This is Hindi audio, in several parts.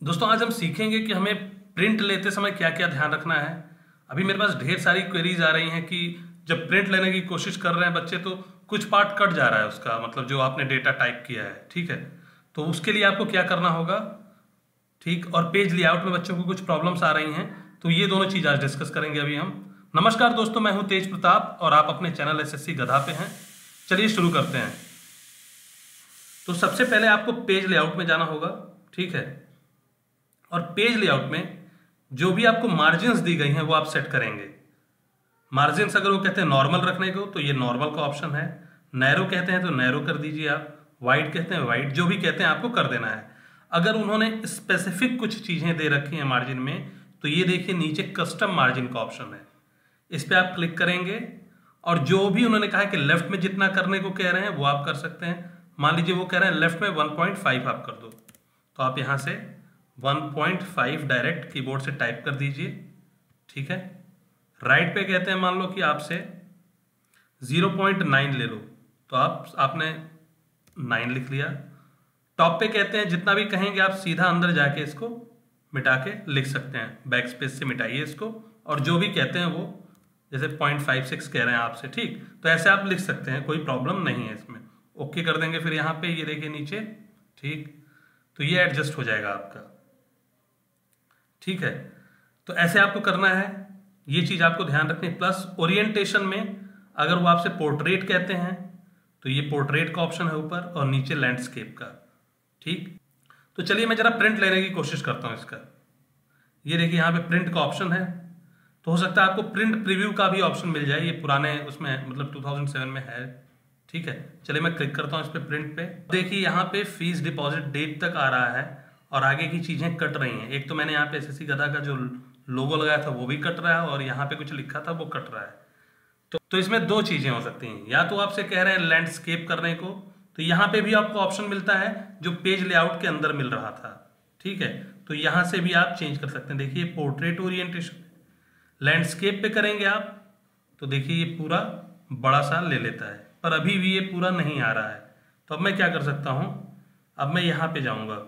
दोस्तों आज हम सीखेंगे कि हमें प्रिंट लेते समय क्या क्या ध्यान रखना है। अभी मेरे पास ढेर सारी क्वेरीज आ रही हैं कि जब प्रिंट लेने की कोशिश कर रहे हैं बच्चे तो कुछ पार्ट कट जा रहा है उसका, मतलब जो आपने डेटा टाइप किया है, ठीक है। तो उसके लिए आपको क्या करना होगा, ठीक। और पेज लेआउट में बच्चों को कुछ प्रॉब्लम्स आ रही हैं, तो ये दोनों चीज आज डिस्कस करेंगे अभी हम। नमस्कार दोस्तों, मैं हूं तेज प्रताप और आप अपने चैनल एसएससी गधा पे हैं। चलिए शुरू करते हैं। तो सबसे पहले आपको पेज लेआउट में जाना होगा, ठीक है। और पेज लेआउट में जो भी आपको मार्जिन्स दी गई हैं वो आप सेट करेंगे। मार्जिन्स अगर वो कहते हैं नॉर्मल रखने को तो ये नॉर्मल का ऑप्शन है, नैरो कहते हैं तो नैरो कर दीजिए आप, वाइड कहते हैं वाइड, जो भी कहते हैं आपको कर देना है। अगर उन्होंने स्पेसिफिक कुछ चीजें दे रखी हैं मार्जिन में तो ये देखिए नीचे कस्टम मार्जिन का ऑप्शन है, इस पर आप क्लिक करेंगे और जो भी उन्होंने कहा है कि लेफ्ट में जितना करने को कह रहे हैं वो आप कर सकते हैं। मान लीजिए वो कह रहे हैं लेफ्ट में 1.5 आप कर दो, तो आप यहां से 1.5 डायरेक्ट कीबोर्ड से टाइप कर दीजिए, ठीक है। राइट पे कहते हैं मान लो कि आपसे 0.9 ले लो, तो आपने 9 लिख लिया। टॉप पे कहते हैं जितना भी कहेंगे आप सीधा अंदर जाके इसको मिटा के लिख सकते हैं, बैक स्पेस से मिटाइए इसको, और जो भी कहते हैं वो जैसे 0.56 कह रहे हैं आपसे, ठीक, तो ऐसे आप लिख सकते हैं, कोई प्रॉब्लम नहीं है इसमें। ओके कर देंगे फिर यहाँ पे ये देखिए नीचे, ठीक, तो ये एडजस्ट हो जाएगा आपका, ठीक है। तो ऐसे आपको करना है, ये चीज आपको ध्यान रखनी। प्लस ओरिएंटेशन में अगर वो आपसे पोर्ट्रेट कहते हैं तो ये पोर्ट्रेट का ऑप्शन है ऊपर और नीचे लैंडस्केप का, ठीक। तो चलिए मैं जरा प्रिंट लेने की कोशिश करता हूं इसका। ये देखिए यहाँ पे प्रिंट का ऑप्शन है, तो हो सकता है आपको प्रिंट प्रीव्यू का भी ऑप्शन मिल जाए, ये पुराने उसमें मतलब 2007 में है, ठीक है। चलिए मैं क्लिक करता हूँ इस पे प्रिंट पे। देखिए यहाँ पे फीस डिपॉजिट डेट तक आ रहा है और आगे की चीजें कट रही हैं। एक तो मैंने यहाँ पे एसएससी गधा का जो लोगो लगाया था वो भी कट रहा है और यहाँ पे कुछ लिखा था वो कट रहा है। तो इसमें दो चीजें हो सकती हैं, या तो आपसे कह रहे हैं लैंडस्केप करने को, तो यहाँ पे भी आपको ऑप्शन मिलता है जो पेज लेआउट के अंदर मिल रहा था, ठीक है। तो यहाँ से भी आप चेंज कर सकते हैं। देखिए पोर्ट्रेट ओरिएंटेशन, लैंडस्केप पे करेंगे आप तो देखिए ये पूरा बड़ा सा ले लेता है, पर अभी भी ये पूरा नहीं आ रहा है। तो अब मैं क्या कर सकता हूँ, अब मैं यहाँ पे जाऊँगा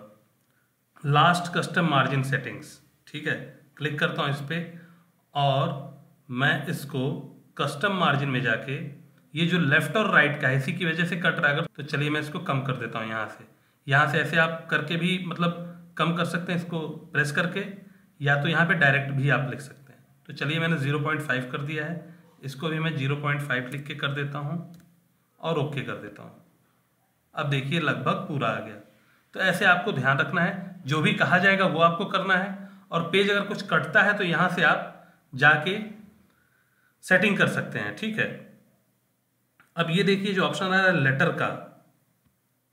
लास्ट कस्टम मार्जिन सेटिंग्स, ठीक है, क्लिक करता हूँ इस पर और मैं इसको कस्टम मार्जिन में जाके ये जो लेफ्ट और राइट का है इसी की वजह से कट रहा है, तो चलिए मैं इसको कम कर देता हूँ यहाँ से ऐसे आप करके भी मतलब कम कर सकते हैं इसको प्रेस करके, या तो यहाँ पे डायरेक्ट भी आप लिख सकते हैं। तो चलिए मैंने 0.5 कर दिया है, इसको भी मैं 0.5 लिख के कर देता हूँ और ओके कर देता हूँ। अब देखिए लगभग पूरा आ गया। तो ऐसे आपको ध्यान रखना है, जो भी कहा जाएगा वो आपको करना है। और पेज अगर कुछ कटता है तो यहाँ से आप जाके सेटिंग कर सकते हैं, ठीक है। अब ये देखिए जो ऑप्शन आ रहा है लेटर का,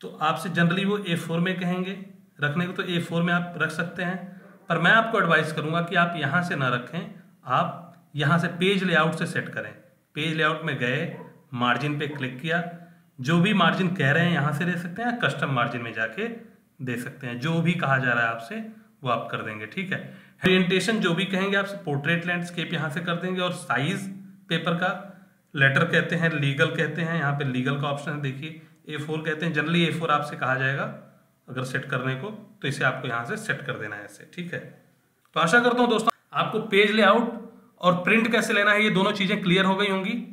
तो आपसे जनरली वो A4 में कहेंगे रखने को, तो A4 में आप रख सकते हैं, पर मैं आपको एडवाइस करूंगा कि आप यहाँ से ना रखें, आप यहाँ से पेज लेआउट से सेट करें। पेज लेआउट में गए, मार्जिन पे क्लिक किया, जो भी मार्जिन कह रहे हैं यहाँ से दे सकते हैं, कस्टम मार्जिन में जाके दे सकते हैं, जो भी कहा जा रहा है आपसे वो आप कर देंगे, ठीक है। ओरिएंटेशन जो भी कहेंगे आपसे पोर्ट्रेट लैंडस्केप यहाँ से कर देंगे, और साइज पेपर का लेटर कहते हैं, लीगल कहते हैं, यहाँ पे लीगल का ऑप्शन है, देखिए A4 कहते हैं, जनरली A4 आपसे कहा जाएगा अगर सेट करने को, तो इसे आपको यहाँ से सेट कर देना है ऐसे, ठीक है। तो आशा करता हूँ दोस्तों आपको पेज लेआउट और प्रिंट कैसे लेना है ये दोनों चीजें क्लियर हो गई होंगी।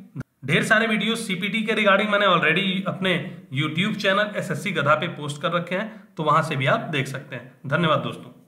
ढेर सारे वीडियो सीपीटी के रिगार्डिंग मैंने ऑलरेडी अपने यूट्यूब चैनल एसएससी गधा पे पोस्ट कर रखे हैं, तो वहां से भी आप देख सकते हैं। धन्यवाद दोस्तों।